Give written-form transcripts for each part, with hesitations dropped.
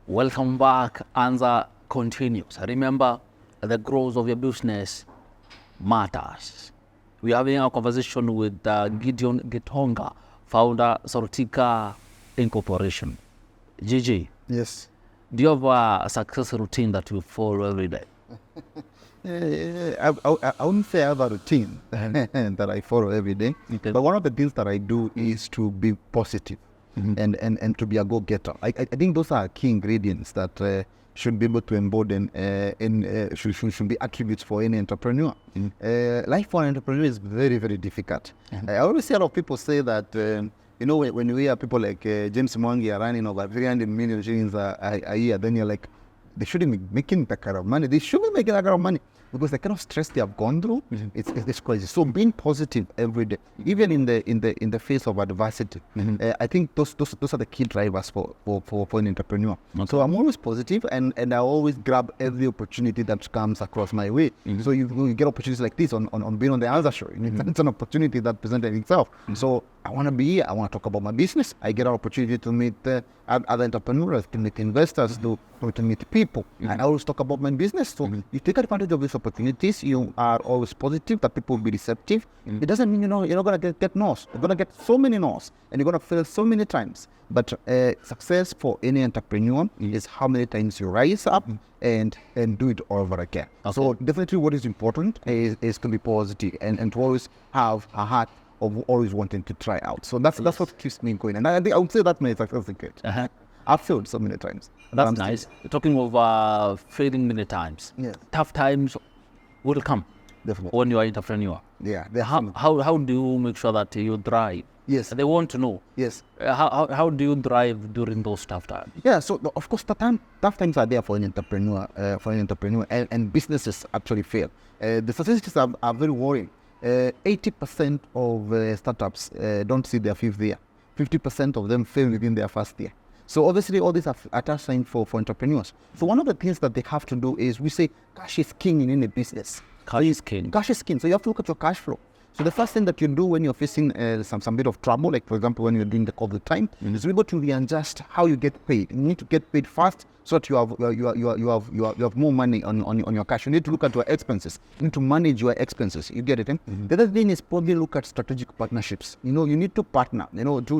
Welcome back. Answer continues. Remember, the growth of your business matters. We're having a conversation with Gideon Gitonga, founder, Sortika Incorporation. Gigi, Yes. do you have a success routine that you follow every day? I wouldn't say I have a routine that I follow every day, Okay. but one of the things that I do is to be positive and to be a go-getter. I think those are key ingredients that should be able to embody should be attributes for any entrepreneur. Life for an entrepreneur is very, very difficult. I always see a lot of people say that, when you hear people like James Mwangi are running over 300 million shillings a year, then you're like, they shouldn't be making that kind of money. They should be making that kind of money because the kind of stress they have gone through, it's crazy. So being positive every day, even in the face of adversity, I think those are the key drivers for an entrepreneur. Okay. So I'm always positive and I always grab every opportunity that comes across my way. So you get opportunities like this on being on the answer show. It's an opportunity that presented itself. So I want to be here. I want to talk about my business. I get an opportunity to meet other entrepreneurs, to meet investors, to meet people. I always talk about my business. So you take advantage of these opportunities. You are always positive that people will be receptive. It doesn't mean you're not going to get no's. You're going to get so many no's and you're going to fail so many times. But success for any entrepreneur is how many times you rise up and do it all over again. Okay. So definitely what is important is to be positive and to always have a heart of always wanting to try out. So that's what keeps me going. And I think I would say that's my success secret. Uh-huh. I've failed so many times. but That's I'm still- nice. You're talking of failing many times. Yes. Tough times will come Definitely. when you are an entrepreneur. Yeah. How do you make sure that you thrive? Yes. They want to know. Yes. How do you thrive during those tough times? Yeah, so of course, tough times are there for an entrepreneur, and businesses actually fail. The statistics are very worrying. 80% of startups don't see their fifth year. 50% of them fail within their first year. So obviously, all these are tough signs for entrepreneurs. So one of the things that they have to do is we say cash is king in any business. Cash is king. Cash is king. So you have to look at your cash flow. So the first thing that you do when you're facing some bit of trouble, like for example when you're doing the COVID time, is to be able to readjust how you get paid. You need to get paid fast so that you have more money on your cash. You need to look at your expenses. You need to manage your expenses. You get it? The other thing is probably look at strategic partnerships. You need to partner.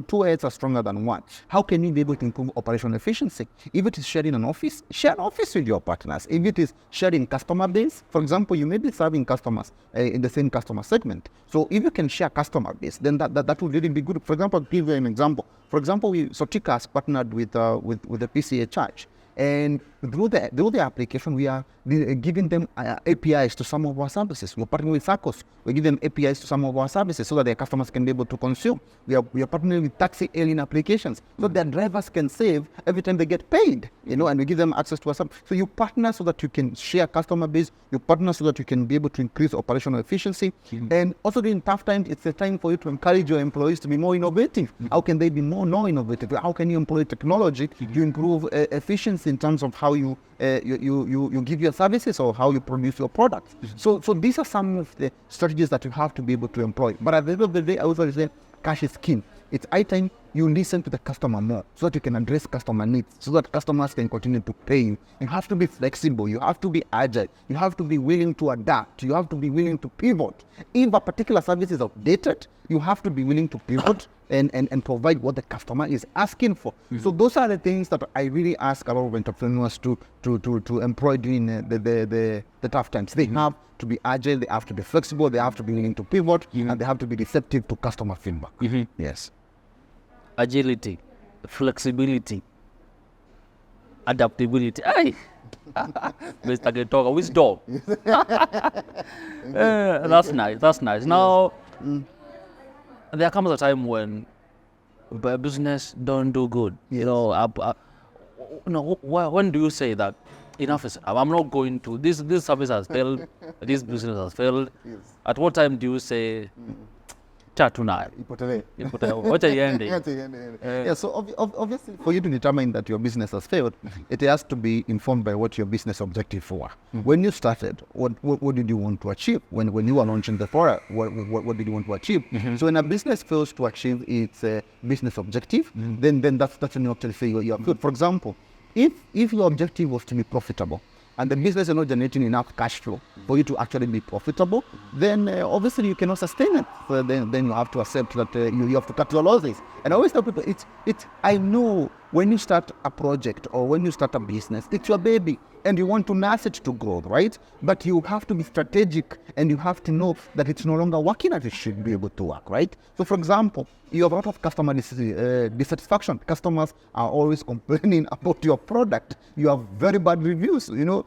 Two heads are stronger than one. How can you be able to improve operational efficiency? If it is sharing an office, share an office with your partners. If it is sharing customer base, for example, you may be serving customers in the same customer segment. So if you can share customer base, then that would really be good. For example, I'll give you an example. For example, Sortika has partnered with the PCA Church. And through the application, we are giving them APIs to some of our services. We're partnering with SACCOs. We give them APIs to some of our services so that their customers can be able to consume. We are partnering with taxi hailing applications so their drivers can save every time they get paid, and we give them access to our service. So you partner so that you can share customer base. You partner so that you can be able to increase operational efficiency. And also during tough times, it's a time for you to encourage your employees to be more innovative. How can they be more innovative? How can you employ technology to improve efficiency in terms of how you give your services or how you produce your products? So these are some of the strategies that you have to be able to employ. But at the end of the day, I also say cash is king. It's high time you listen to the customer more so that you can address customer needs, so that customers can continue to pay you. You have to be flexible. You have to be agile. You have to be willing to adapt. You have to be willing to pivot. If a particular service is outdated, you have to be willing to pivot and provide what the customer is asking for. So those are the things that I really ask a lot of entrepreneurs to employ during the tough times. They have to be agile, they have to be flexible, they have to be willing to pivot, and they have to be receptive to customer feedback. Yes. Agility, flexibility, adaptability. Hey, Mr. Gitonga, wisdom. That's nice. That's nice. Now, there comes a time when business don't do good. Yes. When do you say that enough is? I'm not going to. This service has failed. This business has failed. Yes. At what time do you say, "Chatuna"? Yeah, so obviously for you to determine that your business has failed, it has to be informed by what your business objectives were. When you started, what did you want to achieve? When you were launching the product, what did you want to achieve? So when a business fails to achieve its business objective, then that's when you actually say you're good. For example, if your objective was to be profitable, and the business is not generating enough cash flow for you to actually be profitable, then obviously you cannot sustain it. So then you have to accept that you have to cut your losses. And I always tell people, I know when you start a project or when you start a business, it's your baby and you want to nurse it to grow, right? But you have to be strategic and you have to know that it's no longer working as it should be able to work, right? So for example, you have a lot of customer dissatisfaction. Customers are always complaining about your product. You have very bad reviews. You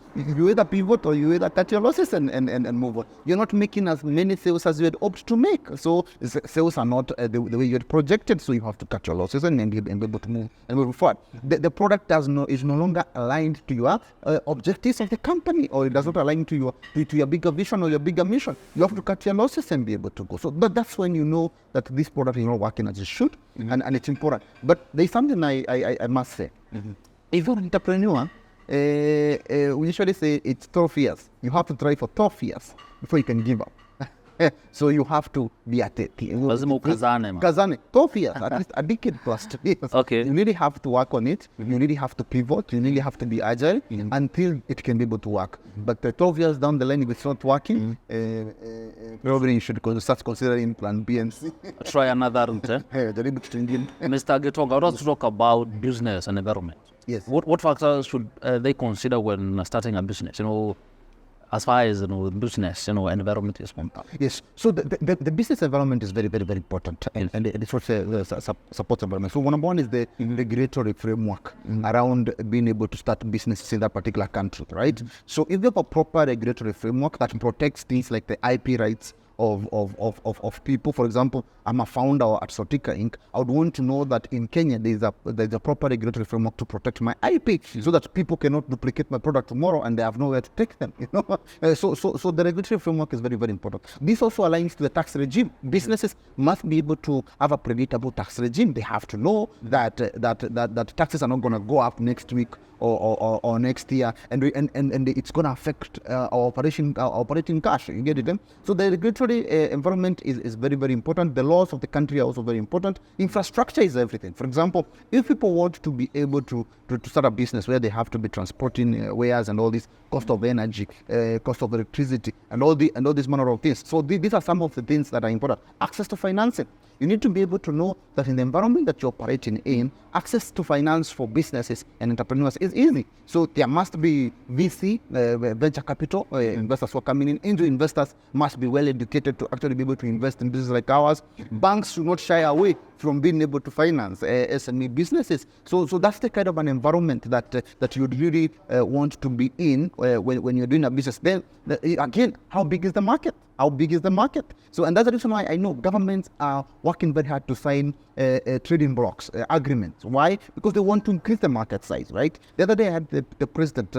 either pivot or you either cut your losses and move on. You're not making as many sales as you had hoped to make. So sales are not the way you had projected. So you have to cut your losses and be able to move forward. The product is no longer aligned to your objectives of the company, or it does not align to your bigger vision or your bigger mission. You have to cut your losses and be able to go. So that's when you know that this product is not working as it should, and it's important. But there's something I must say. If you're an entrepreneur, we usually say it's 12 years. You have to try for 12 years before you can give up. So you have to be at it. Lazima ukazane, man. Kazane, 12 years, at least a decade plus 2 years. Okay. You really have to work on it. You really have to pivot. You really have to be agile until it can be able to work. But 12 years down the line, if it's not working, probably you should start considering plan B and C. Try another route. Mr. Gitonga, I want to talk about business and environment. Yes. What factors should they consider when starting a business? As far as business, environment is concerned. Yes. So the business environment is very, very, very important, and it's also the support environment. So number one is the regulatory framework around being able to start businesses in that particular country, right? So if you have a proper regulatory framework that protects things like the IP rights of people. For example, I'm a founder at Sotika Inc. I would want to know that in Kenya there's a proper regulatory framework to protect my IP, so that people cannot duplicate my product tomorrow and they have nowhere to take them. So the regulatory framework is very, very important. This also aligns to the tax regime. Businesses must be able to have a predictable tax regime. They have to know that taxes are not going to go up next week or next year, and it's going to affect our operating cash. You get it? So the regulatory environment is very, very important. The laws of the country are also very important. Infrastructure is everything. For example, if people want to be able to start a business where they have to be transporting wares and all this, cost of energy, cost of electricity, and all this manner of things. So these are some of the things that are important. Access to financing. You need to be able to know that in the environment that you're operating in, access to finance for businesses and entrepreneurs is easy. So there must be VC, venture capital, investors who are coming in. Angel investors must be well educated to actually be able to invest in businesses like ours. Banks should not shy away from being able to finance SME businesses. So that's the kind of an environment that you'd really want to be in when you're doing a business. Then again, how big is the market? How big is the market? So, and that's the reason why I know governments are working very hard to sign trading blocks, agreements. Why? Because they want to increase the market size, right? The other day I had the president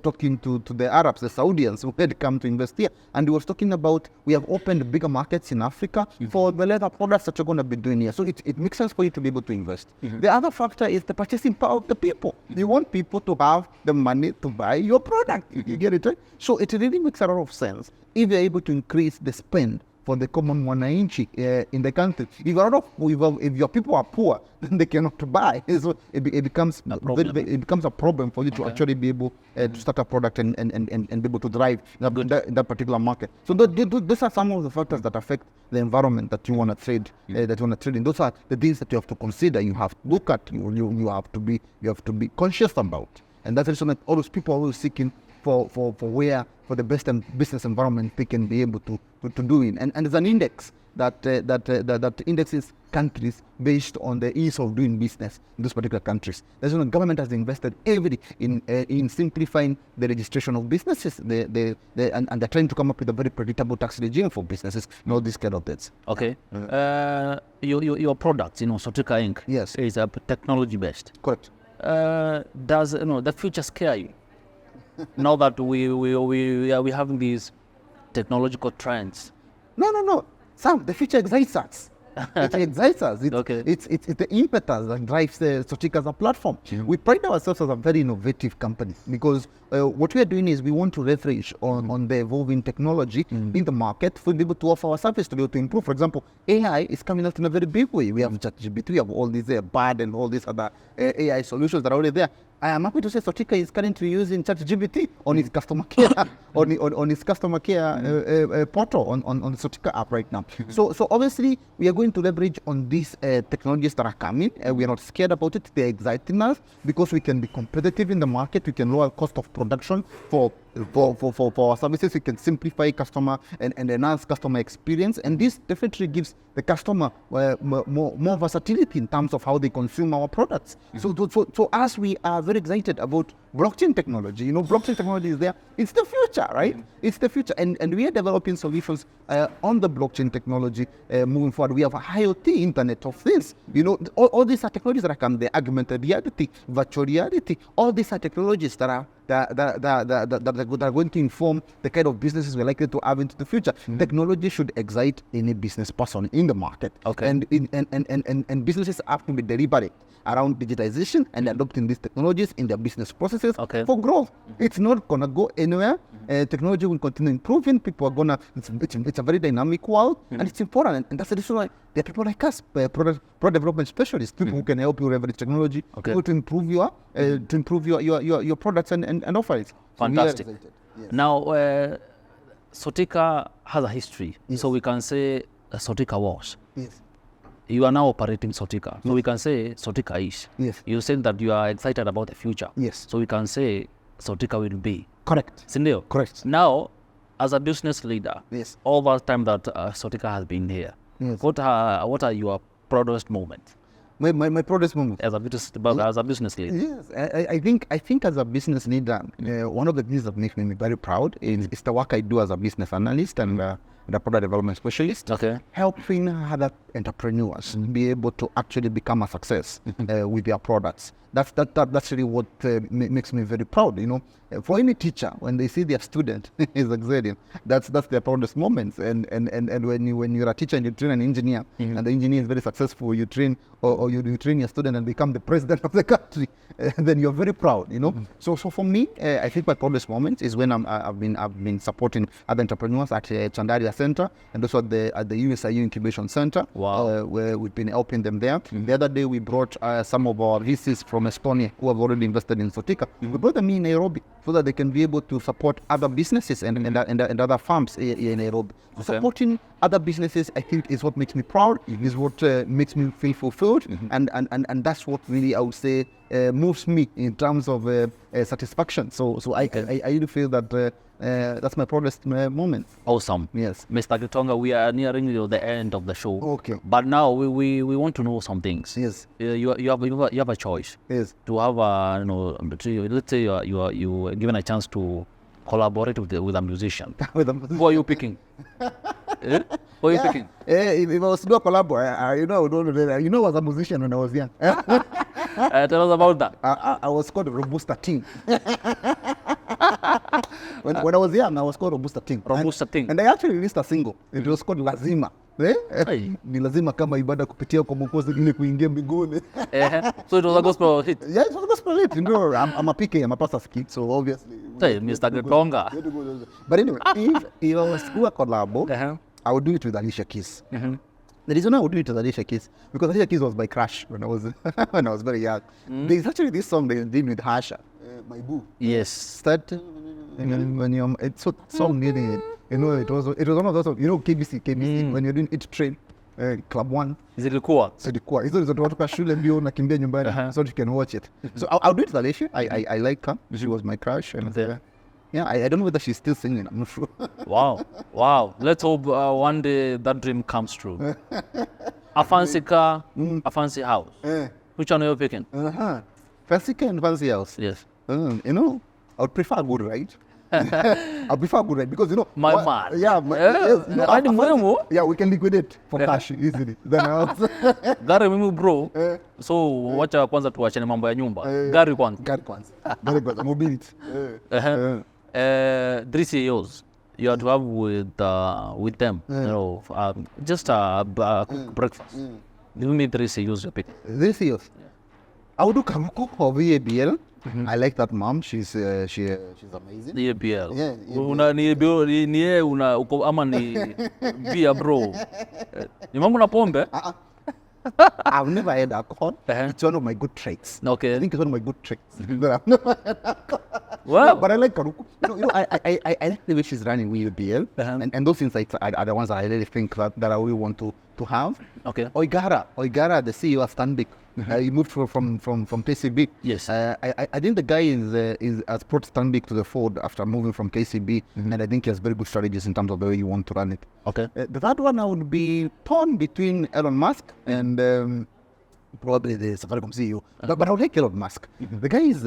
talking to the Arabs, the Saudians who had come to invest here, and he was talking about we have opened bigger markets in Africa for the leather products that you're going to be doing here. So it makes sense for you to be able to invest. The other factor is the purchasing power of the people. You want people to have the money to buy your product. You get it, right? So it really makes a lot of sense if you're able to increase the spend for the common wananchi in the country. If your people are poor, then they cannot buy. So it becomes a problem for you to actually be able to start a product and be able to drive that particular market. So those are some of the factors that affect the environment that you want to trade. In. Those are the things that you have to consider. You have to look at. You have to be conscious about. And that's the reason that all those people are always seeking for the best business environment they can be able to do in. And there's an index that indexes countries based on the ease of doing business in those particular countries. That's when the government has invested heavily in simplifying the registration of businesses. And they're trying to come up with a very predictable tax regime for businesses and all these kind of things. Okay. Your products, Sotika Inc. Yes. Is technology based. Correct. Does the future scare you? Now that we having these technological trends. No. Sam, the future excites us. It excites us. It's the impetus that drives Sotika as a platform. We pride ourselves as a very innovative company because what we are doing is we want to leverage on the evolving technology in the market for be able to offer our service to be able to improve. For example, AI is coming out in a very big way. We have ChatGPT, we have all these BARD and all these other AI solutions that are already there. I am happy to say Sotika is currently using ChatGPT on its customer care on its customer care portal on the Sotika app right now. So obviously we are going to leverage on these technologies that are coming. We are not scared about it. They're exciting us because we can be competitive in the market. We can lower cost of production for our services. We can simplify customer and enhance customer experience, and this definitely gives the customer more versatility in terms of how they consume our products. So as we are very excited about blockchain technology, blockchain technology is there. It's the future, right? It's the future, and we are developing solutions on the blockchain technology moving forward. We have a IoT, Internet of Things. All these are technologies that are coming. The augmented reality, virtual reality. All these are technologies that are going to inform the kind of businesses we're likely to have into the future. Technology should excite any business person in the market. Okay. And businesses have to be deliberate around digitization and adopting these technologies in their business processes for growth. It's not gonna go anywhere. Technology will continue improving. People are gonna. It's a very dynamic world, and it's important. And that's the reason why there are people like us, product development specialists, people who can help you leverage technology to improve your products and offerings. Fantastic. So yes. Now, Sotika has a history, so we can say Sotika was. Yes. You are now operating Sotika, so we can say Sotika is. Yes. You said that you are excited about the future. Yes. So we can say Sotika will be. Correct. Sindio? Correct. Now, as a business leader, Yes. all that time that Sotika has been here, Yes. what are your proudest moments My proudest moment. as a business leader? Yes, I think as a business leader, one of the things that makes me very proud is the work I do as a business analyst and the product development specialist, Okay. helping other entrepreneurs be able to actually become a success with their products. That's really what makes me very proud. For any teacher, when they see their student is excelling, that's their proudest moments. And when you're a teacher and you train an engineer, and the engineer is very successful, you train you train your student and become the president of the country, then you're very proud. So for me, I think my proudest moment is when I've been supporting other entrepreneurs at Chandaria Center and also at the USIU Incubation Center. Wow. Where we've been helping them there. The other day we brought some of our VCs from Estonia who have already invested in Sotika. We brought them in Nairobi so that they can be able to support other businesses and other farms here in Nairobi. Okay. Supporting other businesses, I think, is what makes me proud, is what makes me feel fulfilled, and that's what really I would say moves me in terms of satisfaction. So I really feel that that's my proudest moment. Awesome. Yes. Mr. Gitonga, we are nearing the end of the show. Okay. But now we want to know some things. Yes. You have a choice Yes. to have let's say you are given a chance to collaborate with a musician. Who are you picking? Who are you picking? If I was to do a collab, I was a musician when I was young. Tell us about that. I was called Robusta Ting. when I was young, I was called Robusta Ting. Robusta Ting. And I actually released a single. It was called Lazima. Hey. Ni lazima kama ibada kupitia kwa Mwokozi ili kuingia mbinguni. So it was a gospel hit. Yeah, it was a gospel hit. I'm a PK, I'm a pastor's kid, so obviously. Hey, Mr. Gitonga. But anyway, if I was to do a collab, I would do it with Alicia Keys. The reason I would do it with Alicia Keys because Alicia Keys was my crush when I was very young. There's actually this song they did with Harsha, My Boo. Yes. That when you it's so song needing it was one of those KBC when you're doing It Train Club 1. Zilikuwa. So ilikuwa hizo ndizo kutoka shule mbio nakimbia nyumbani so you can watch it. So I'll do it with Alicia. I like her. She was my crush and yeah, I don't know whether she's still singing. I'm not sure. Wow. Let's hope one day that dream comes true. A fancy car, a fancy house. Which one are you picking? Fancy car and fancy house. Yes. I would prefer a good ride. I prefer a good ride because My man. Yeah, Yes, yeah, we can liquidate for cash easily. Then gari mimi bro. So wacha kwanza tuachane mambo ya nyumba. Gari kwanza. Gari kwanza. Mobility. 3 CEOs you have to have with them. Just a quick breakfast. Give me 3 CEOs you pick. 3 CEOs. I would do Karuko or VABL. I like that mom. She's amazing. Ni ABL. Yeah, Una ni ABL ni yeye uko ama ni bia bro. Ni mambo na pombe? I've never had alcohol. Uh-huh. It's one of my good traits. Okay. I think it's one of my good traits. That I've never had alcohol. Wow. No, but I like Karuku. I like the way she's running with UBL. Uh-huh. And those things are the ones I really think that I really want to have. Okay. Oigara, the CEO of Stanbic. He moved from KCB. Yes. I think the guy has brought Stanbic to the fore after moving from KCB, and I think he has very good strategies in terms of the way you want to run it. Okay. The third one I would be torn between Elon Musk and probably the Safaricom CEO, but I would like Elon Musk. The guy is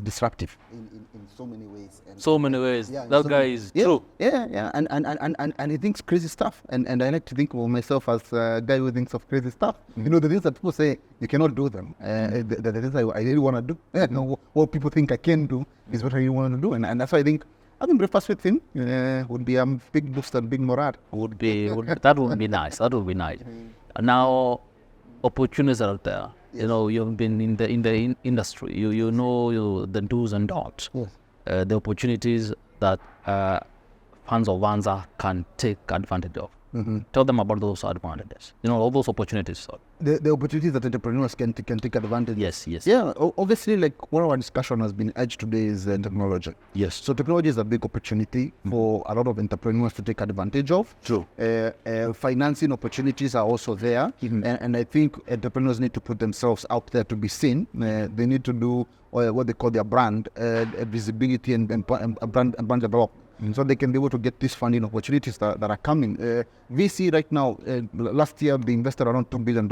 disruptive in so many ways. And So many ways. Yeah, That so- guy is yeah, true. Yeah, and he thinks crazy stuff, and I like to think of myself as a guy who thinks of crazy stuff. You know, the things that people say you cannot do them. The things I really want to do. You know, what people think I can do is what I really want to do, and that's why I think having breakfast with him would be a big boost and big morale. That would be nice. That would be nice. Now, opportunities are out there. You know, you've been in the industry. You know the do's and don'ts. Yes. The opportunities that fans of Vanza can take advantage of. Tell them about those advantages. You know, all those opportunities. Sorry. The opportunities that entrepreneurs can take advantage. Yes. Yeah, obviously, like one of our discussion has been edged today is technology. Yes. So technology is a big opportunity for a lot of entrepreneurs to take advantage of. True. Financing opportunities are also there, and I think entrepreneurs need to put themselves out there to be seen. They need to do what they call their brand visibility and brand development. So they can be able to get these funding opportunities that are coming. VC right now, last year they invested around $2 billion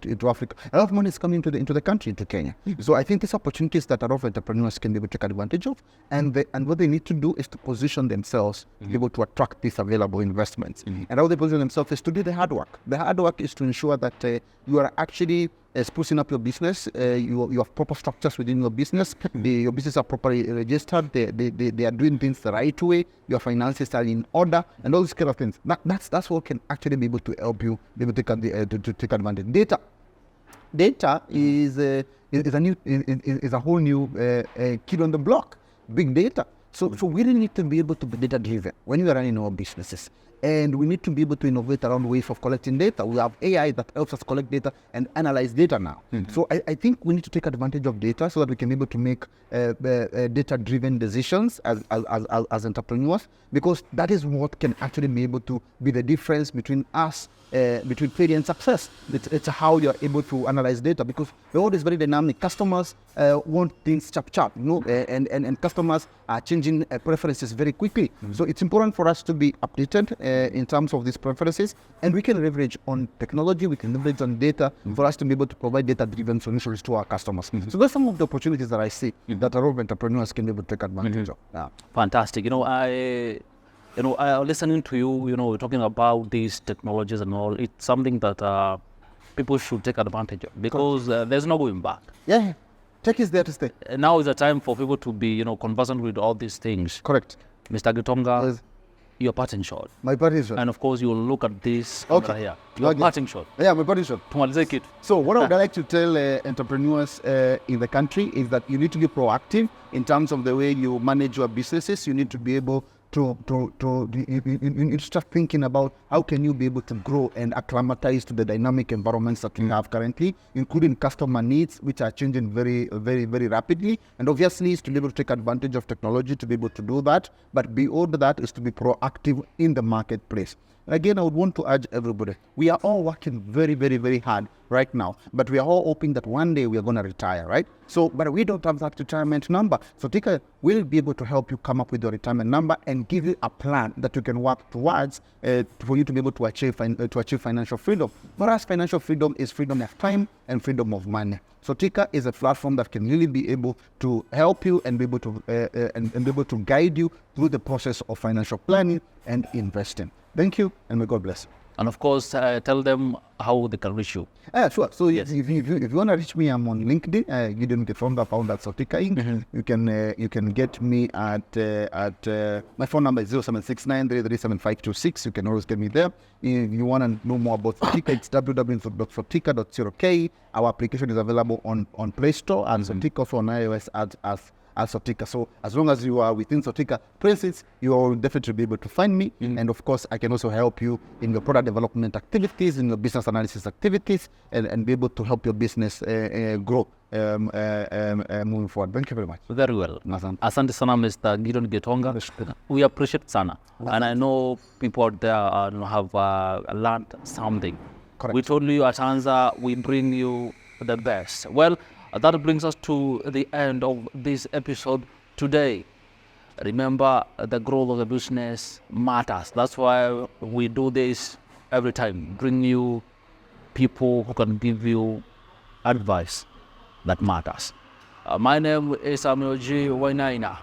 into Africa. A lot of money is coming into the country, into Kenya. So I think these opportunities that a lot of entrepreneurs can be able to take advantage of, and what they need to do is to position themselves to be able to attract these available investments. And how they position themselves is to do the hard work. The hard work is to ensure that you are actually sprucing up your business, you have proper structures within your business, your business are properly registered, they are doing things the right way, your finances are in order, and all these kind of things. That's what can actually be able to help you be able to take advantage. Data is a whole new kid on the block, big data. So we really need to be able to be data driven when we are running our businesses. And we need to be able to innovate around ways of collecting data. We have AI that helps us collect data and analyze data now. So I think we need to take advantage of data so that we can be able to make data-driven decisions as entrepreneurs, because that is what can actually be able to be the difference between us, between failure and success. It's how you're able to analyze data, because the world is very dynamic. Customers want things chap, you know, and customers are changing preferences very quickly. So it's important for us to be updated in terms of these preferences, and we can leverage on technology, we can leverage on data for us to be able to provide data-driven solutions to our customers. So those are some of the opportunities that I see that a lot of entrepreneurs can be able to take advantage of. Yeah. Fantastic. I listening to you, talking about these technologies and all. It's something that people should take advantage of, because there's no going back. Yeah, tech is there to stay. Now is the time for people to be, conversant with all these things. Correct. Mr. Gitonga, Yes. your parting shot. My party shot. And of course, you'll look at this Okay. camera here. Your Okay. parting shot. Yeah, my party shot. Tumalize kitu. So what I would like to tell entrepreneurs in the country is that you need to be proactive in terms of the way you manage your businesses. You need to be able to start thinking about how can you be able to grow and acclimatize to the dynamic environments that we have currently, including customer needs, which are changing very, very, very rapidly. And obviously, is to be able to take advantage of technology to be able to do that. But beyond that is to be proactive in the marketplace. Again, I would want to urge everybody, we are all working very, very, very hard right now, but we are all hoping that one day we are going to retire, right? So, but we don't have that retirement number. So Tika will be able to help you come up with your retirement number and give you a plan that you can work towards for you to be able to achieve financial freedom. For us, financial freedom is freedom of time and freedom of money. So Tika is a platform that can really be able to help you and be able to and be able to guide you through the process of financial planning and investing. Thank you, and may God bless you. And of course, tell them how they can reach you. Sure. So Yes. if you want to reach me, I'm on LinkedIn. Gideon Gitonga, founder at Sotika Inc. You can get me at my phone number is 0769337526. You can always get me there. If you want to know more about Sotika, it's www.sotika.co.ke. Our application is available on Play Store and Sotika also on iOS as as Sotika. So as long as you are within Sotika premises, you will definitely be able to find me. And of course, I can also help you in your product development activities, in your business analysis activities, and be able to help your business grow moving forward. Thank you very much. Very well. Asante. Asante sana Mr. Gideon Gitonga. Nashukuru. We appreciate sana. And I know people out there have learned something. Correct. We told you at Anza, we bring you the best. Well, that brings us to the end of this episode today. Remember, the growth of the business matters. That's why we do this every time. Bring you people who can give you advice that matters. My name is Samuel G. Wainaina.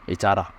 Itara.